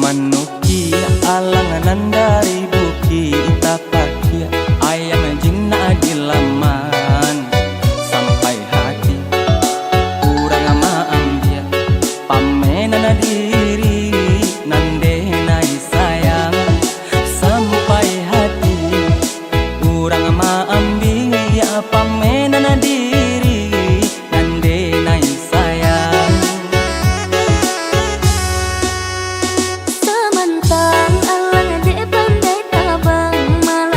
Manuki alanganan dari buki tapakia ayam jingna dilaman sampai hati kurang ama ambia pamenana diri nande nai sayang sampai hati kurang ama ambia pamenana diri nande nai sayang. Samantang alang ade pandai tabang malam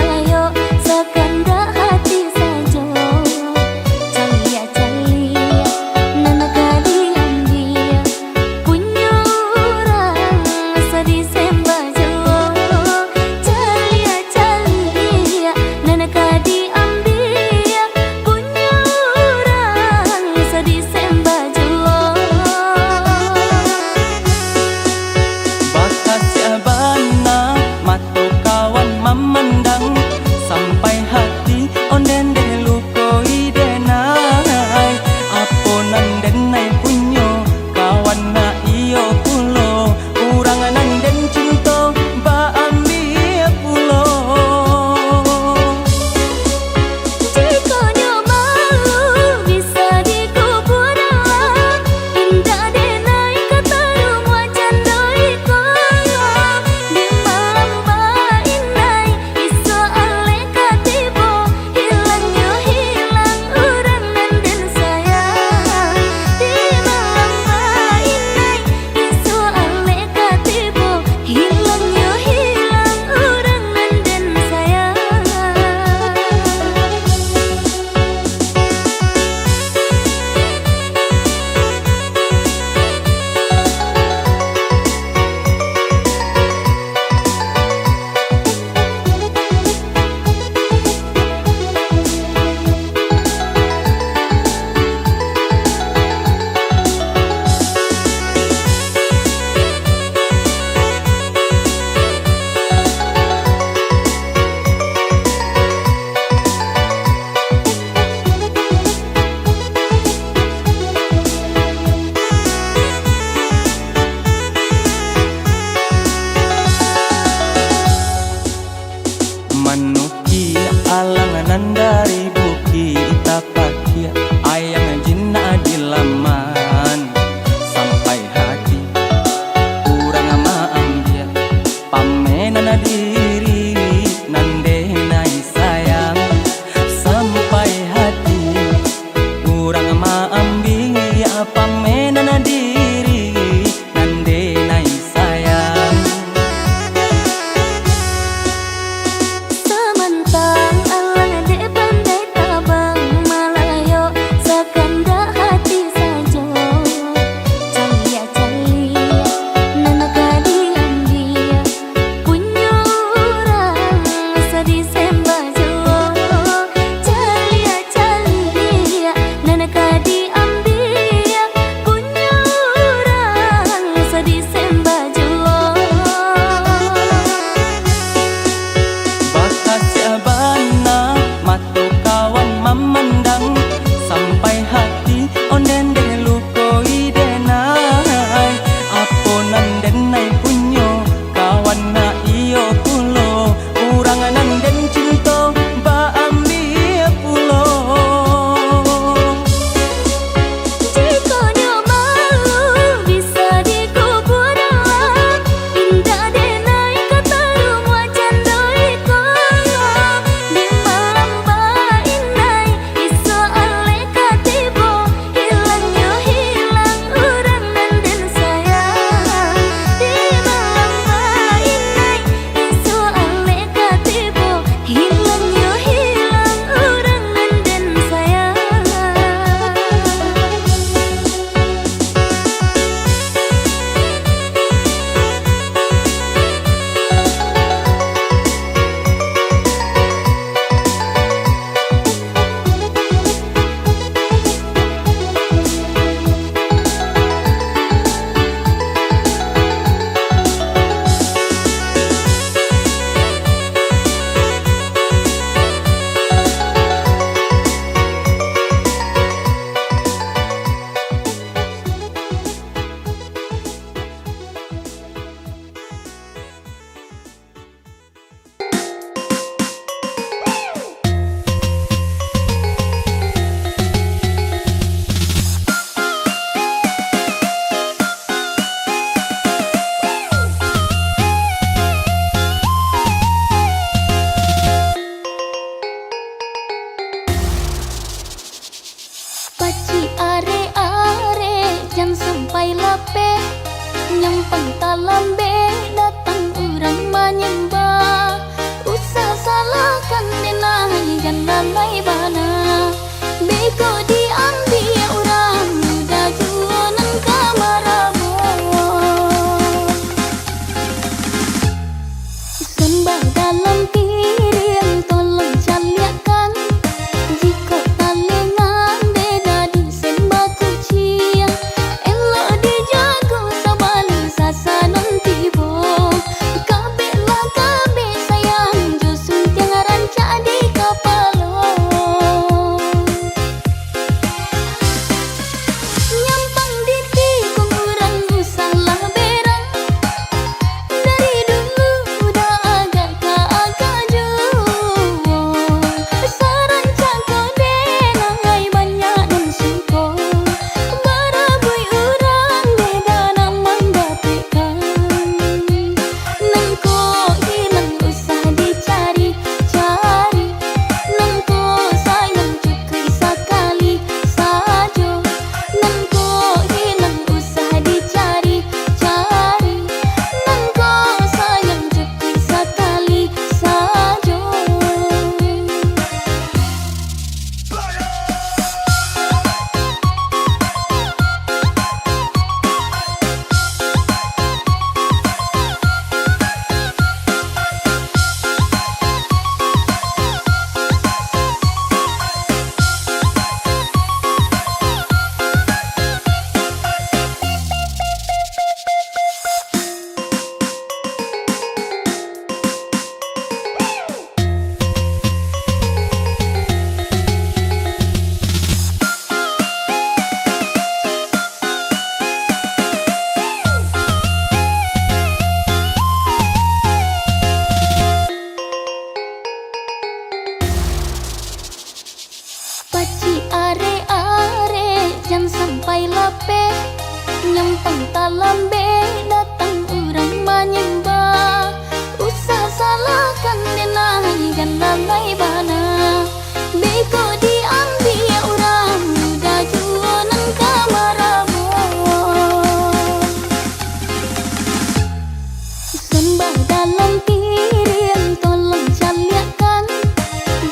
Kembang dalam piring tolong caliakan.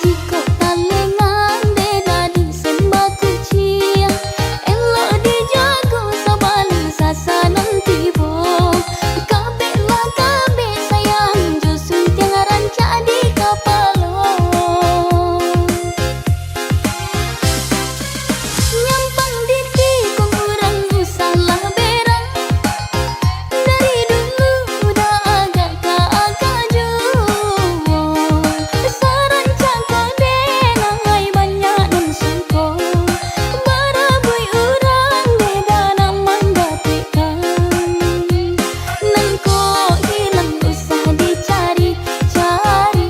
Jika talengan beda di sembah kucing, elok dijago sabali sasanan tibo. Kabelah kabe sayang jusun tiang rancak di kapalo. Nyampang diti kong urang usalah berang. Dari dulu udah agak keagaju. Sarancak kadenang ai banyak nun sungko. Barabui urang beda naman dapikan. Nangko hilang usah dicari-cari.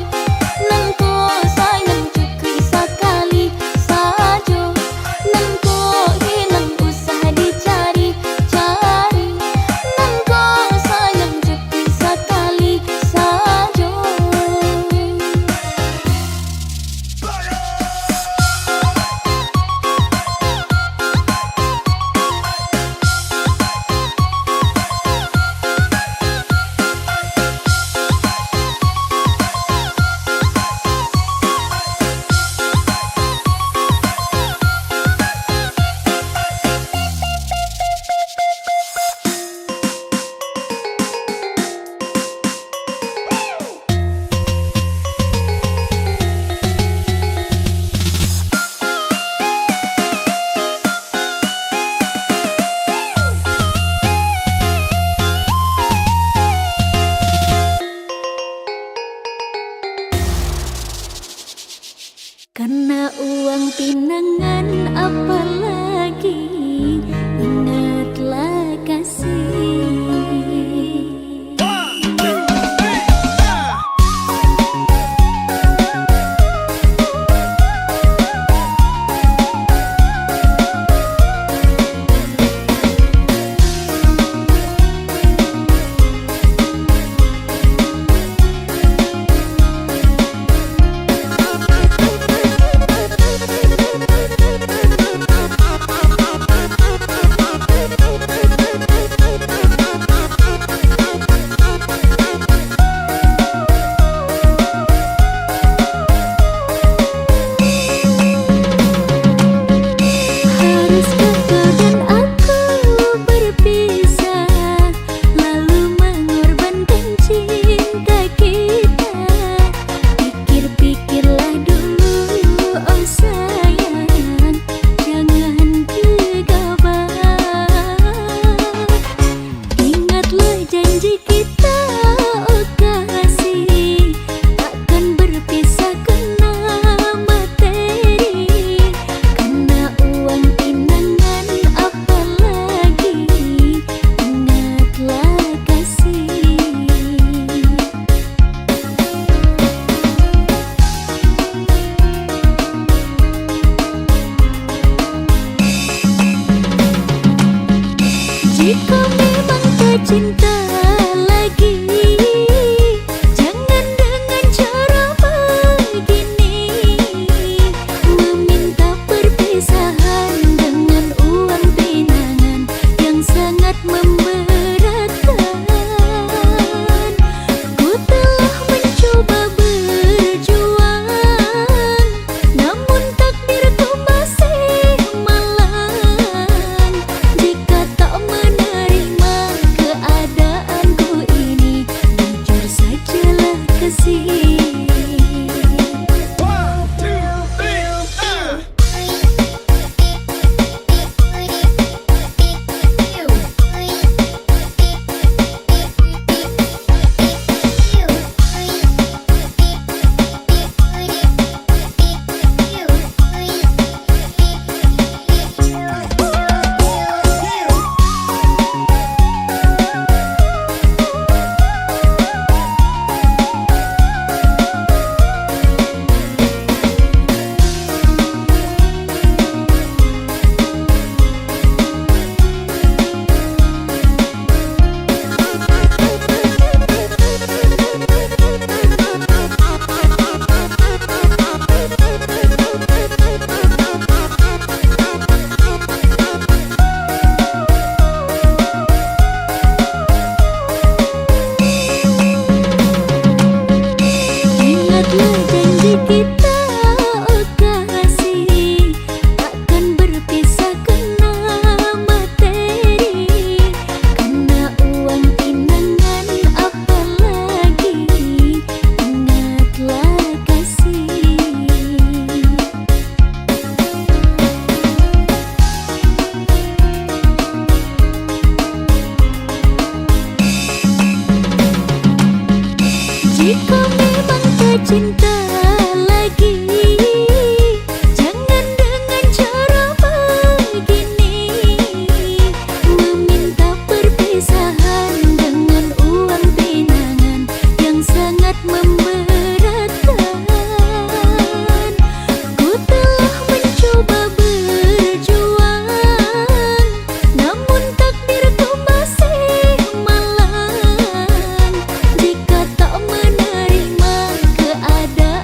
Nangko sayang cukui sekali saja. Nangko hilang usah dicari-cari. Nangko sayang cukui sekali saja. Karena uang pinangan apalagi, ingatlah kasih. Haruskah kau dan aku berpisah, lalu mengorbankan cinta kita? Pikir-pikirlah dulu, oh sayang, jangan gegabah. Ingatlah janji kita, oh kasih, takkan berpisah kena materi. Karena uang pinangan apalagi, ingatlah kasih. Jika memang kau cinta janji kita, oh kasih, takkan berpisah kena materi, kena uang pinangan apalagi, ingatlah kasih. Jika memang tak cinta lagi, jangan dengan cara begini, meminta perpisahan dengan uang pinangan yang sangat memberatkan. Ku telah mencoba berjuang, namun takdirku masih malang. Jika tak menerima keadaan,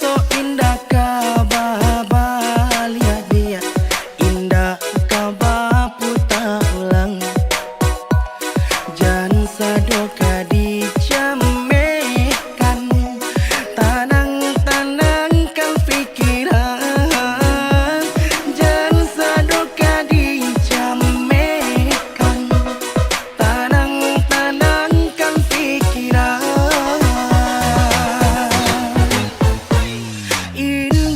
so indah kabah lihat dia indah kabah putar ulang jan sadoka dicamekan tanang-tanangkan pikiran jan sadoka dicamekan tanang-tanangkan pikiran indah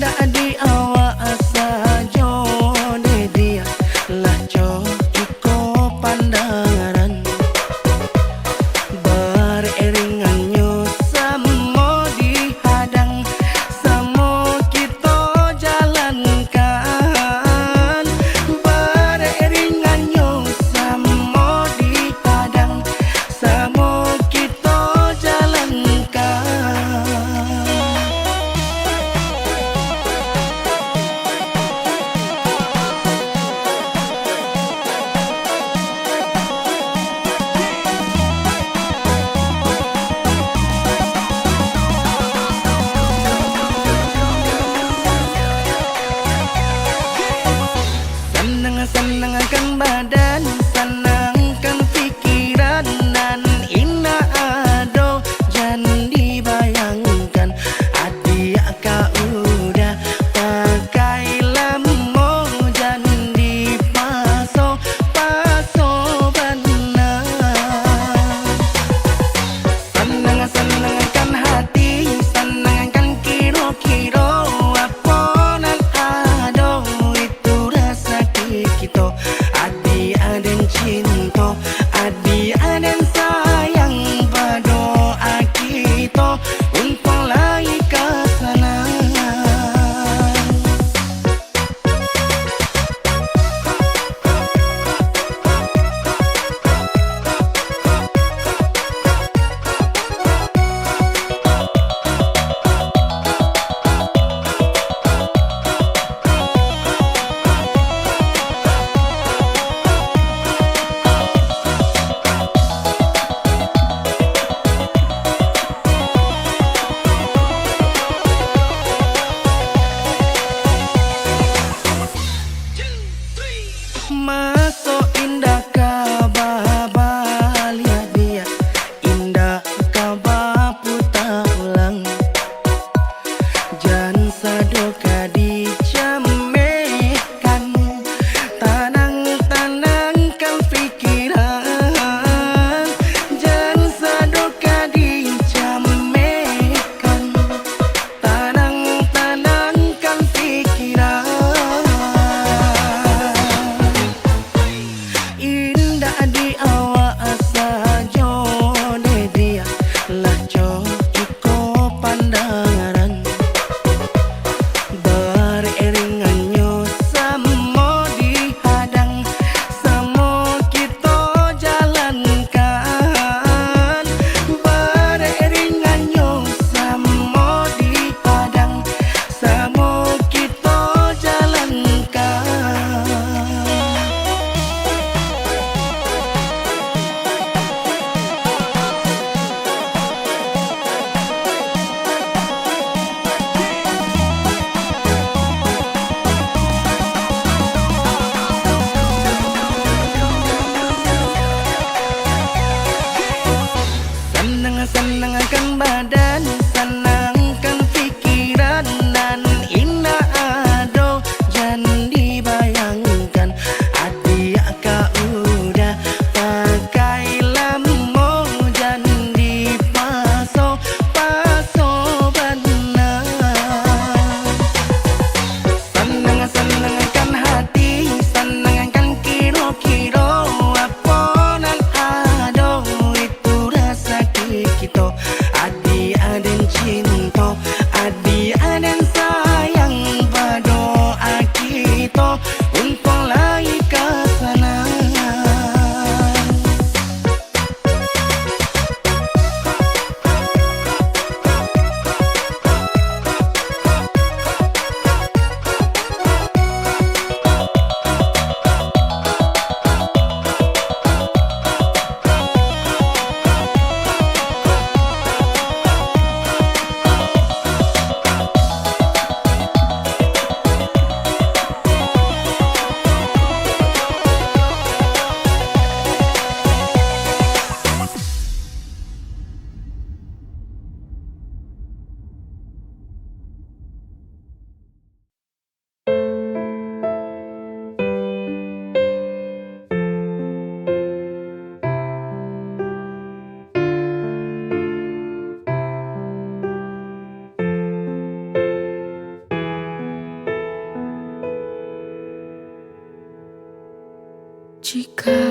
Jika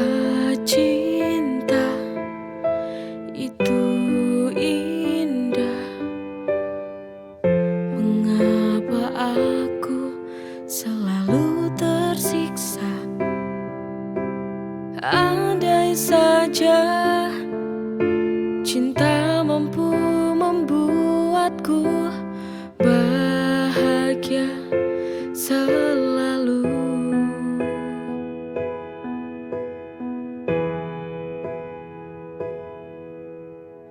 cinta itu indah, mengapa aku selalu tersiksa? Andai saja cinta mampu membuatku bahagia selalu.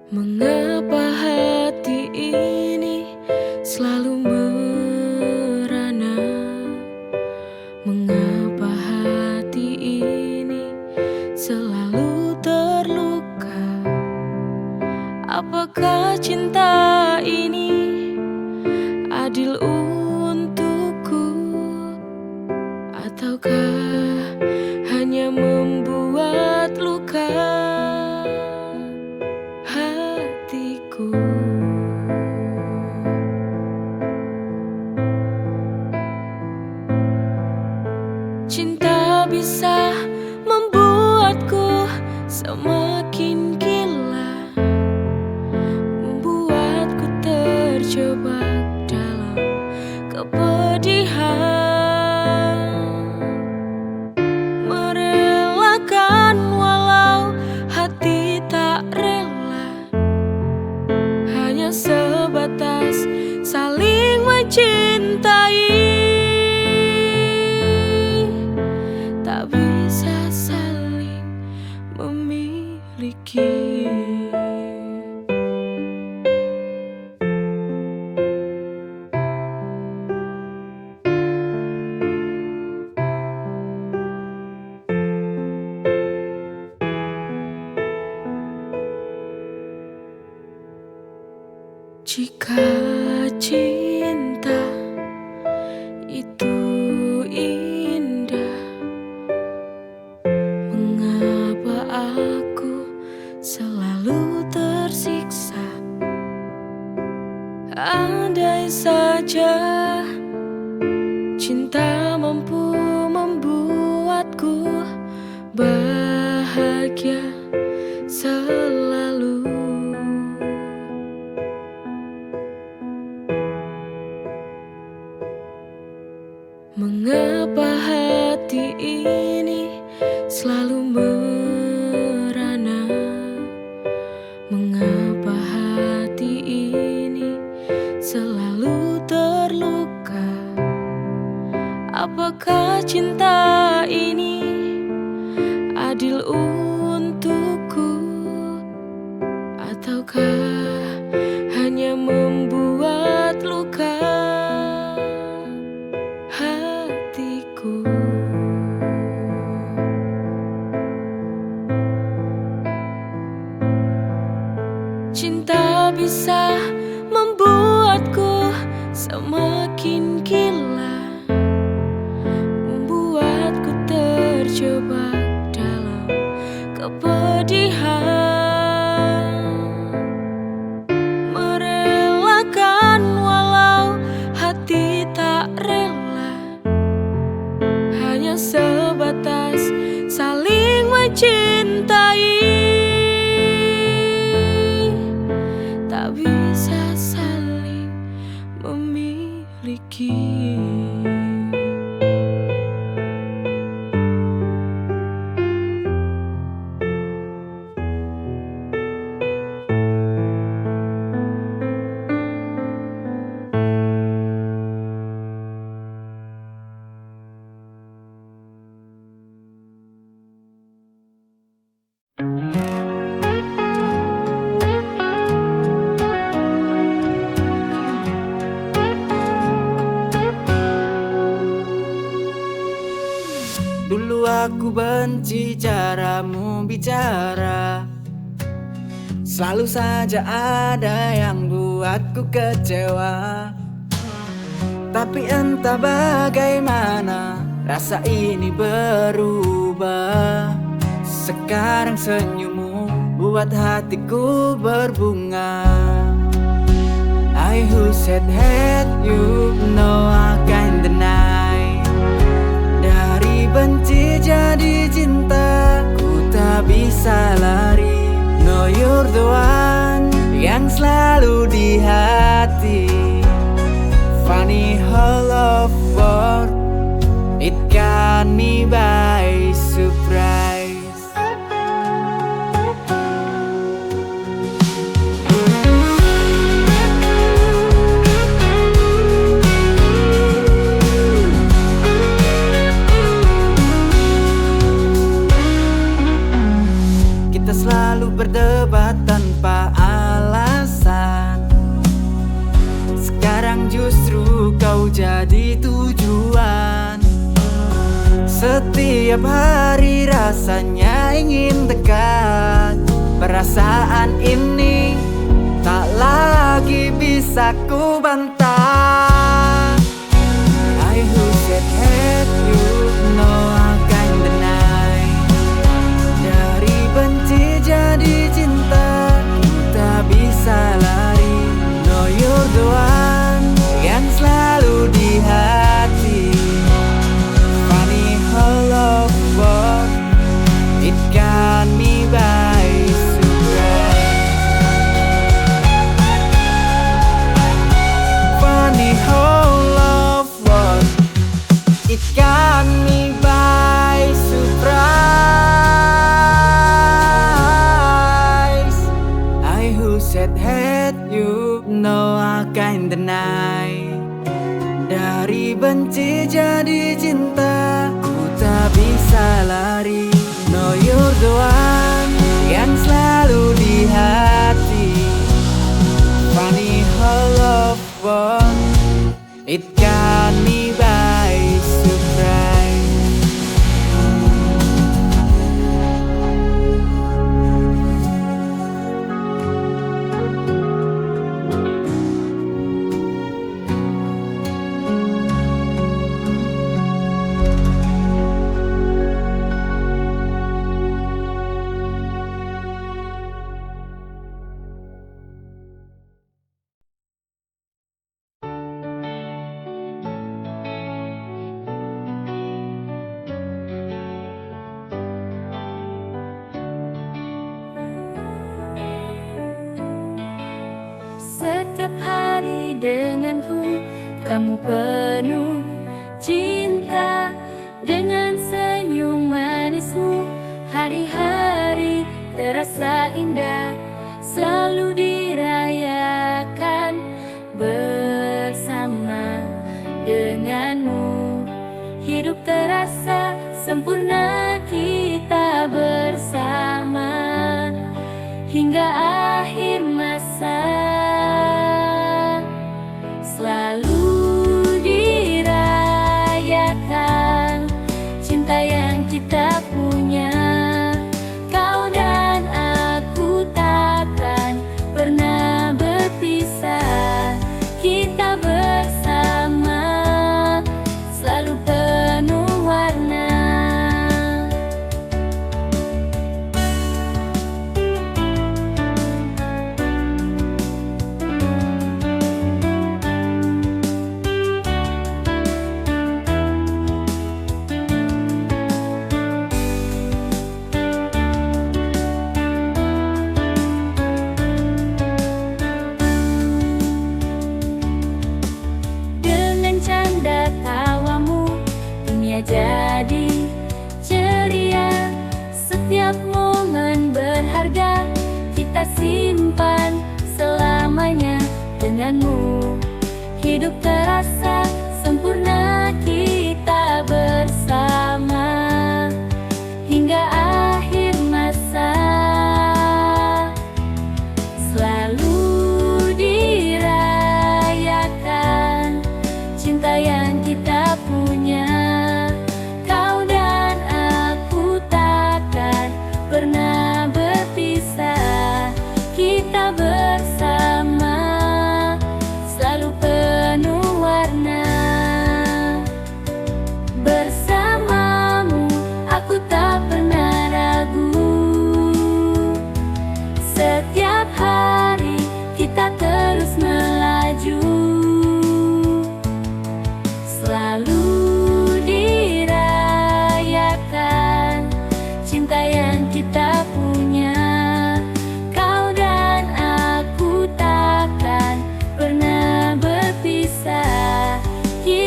Mengapa hati ini selalu merana? Mengapa hati ini selalu terluka? Apakah cinta ini adil untukku, ataukah hanya membuat luka hatiku? Cinta bisa membuatku semakin gila, membuatku terjebak dalam kepedihan, merelakan walau hati tak rela, hanya sebatas saling mencintai, tak bisa saling memiliki. Jika cinta itu indah, mengapa aku selalu tersiksa? Andai saja cinta mampu membuatku bahagia selalu. Mengapa hati ini selalu merana? Mengapa hati ini selalu terluka? Apakah cinta ini adil untukku, ataukah hanya membuat luka hatiku? Cinta bisa membuatku semakin gila, membuatku terjebak dalam kepedihan, merelakan walau hati tak rela, hanya sebatas saling mencintai, tak bisa saling memiliki. Dulu aku benci caramu bicara, selalu saja ada yang buatku kecewa. Tapi entah bagaimana rasa ini berubah. Sekarang senyummu buat hatiku berbunga. I who said hate you, know I can't deny. Dari benci jadi cinta, bisa lari. Know you're the one yang selalu di hati. Funny how love works, it got me by surprise. Kita selalu berdebat tanpa alasan. Sekarang justru kau jadi tujuan. Setiap hari rasanya ingin dekat. Perasaan ini tak lagi bisa ku bantah. I who said hate you, no I can't deny. Dari benci jadi cinta, tak bisa lari. Know you're the one yang selalu di hati. Funny how love works, it got me by surprise. Funny how love works, it got me by surprise. I who said hate you, no I can't deny. Dari benci jadi cinta, ku tak bisa lari. Know you're the one yang selalu di hati. Funny how love works, it got me by surprise. Setiap hari denganku, kamu penuh cinta. Dengan senyum manismu, hari-hari terasa indah. Selalu dirayakan bersama denganmu. Hidup terasa sempurna kita bersama hingga akhir masa. Selalu dirayakan cinta yang kita punya. Kau dan aku takkan pernah berpisah. Kita bersama selalu penuh warna. Jadi ceria, setiap momen berharga kita simpan selamanya denganmu. Hidup terasa sempurna kita bersama hingga akhir masa. Selalu dirayakan cinta yang kita punya. Pernah berpisah, kita bersama selalu penuh warna.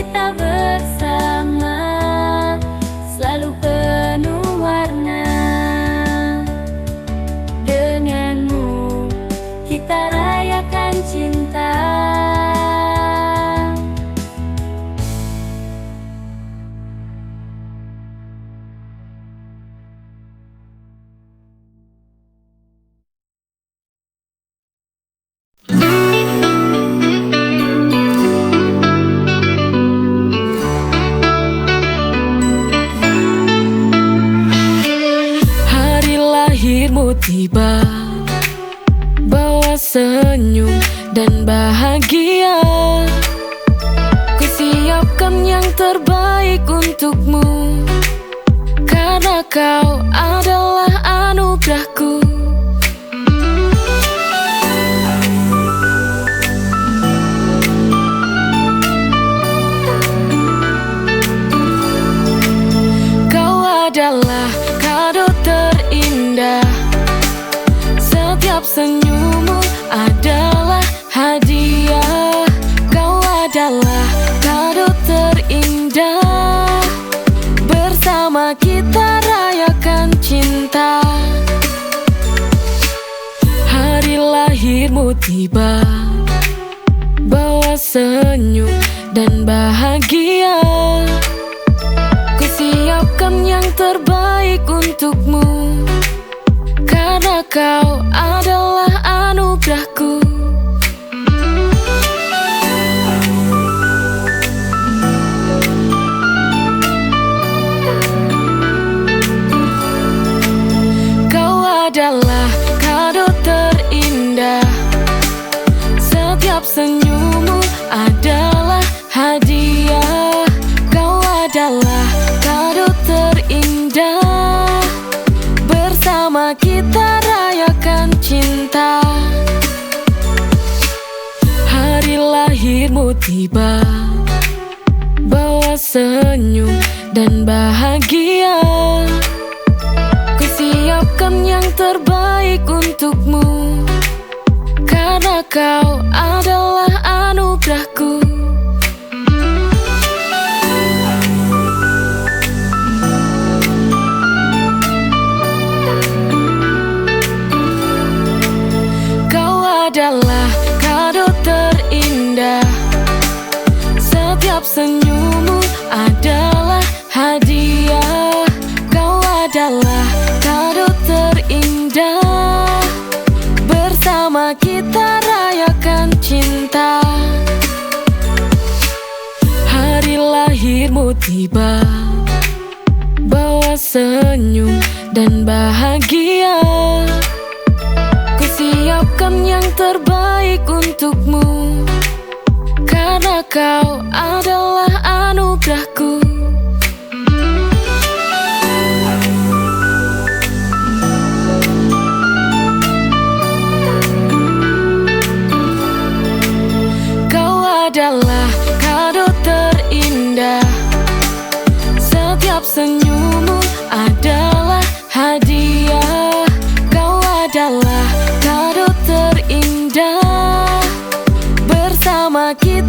kita bersama selalu penuh warna. Denganmu kita rayakan cinta. Hari lahirmu tiba, bawa senyum dan bahagia. Ku siapkan yang terbaik untukmu, karena kau adalah anugerahku. Kau adalah kado terindah, setiap senyummu adalah hadiah. Kau adalah kado terindah, bersama kita rayakan cinta. Hari lahirmu tiba, bawa senyum dan bahagia. Ku siapkan yang terbaik untukmu, karena kau adalah anugerahku. Kau adalah kado terindah, setiap senyummu adalah hadiah. Kau adalah kado terindah, bersama kita rayakan cinta. Hari lahirmu tiba, bawa senyum dan bahagia. Ku siapkan yang terbaik untukmu, karena kau adalah anugerahku. Kau adalah kado terindah, setiap senyummu adalah hadiah. Kau adalah kado terindah, bersama kita rayakan cinta. Hari lahirmu tiba, bawa senyum dan bahagia. Ku siapkan yang terbaik untukmu, karena kau adalah anugerahku. Kau adalah kado terindah, setiap senyummu adalah hadiah. Kau adalah kado terindah, bersama kita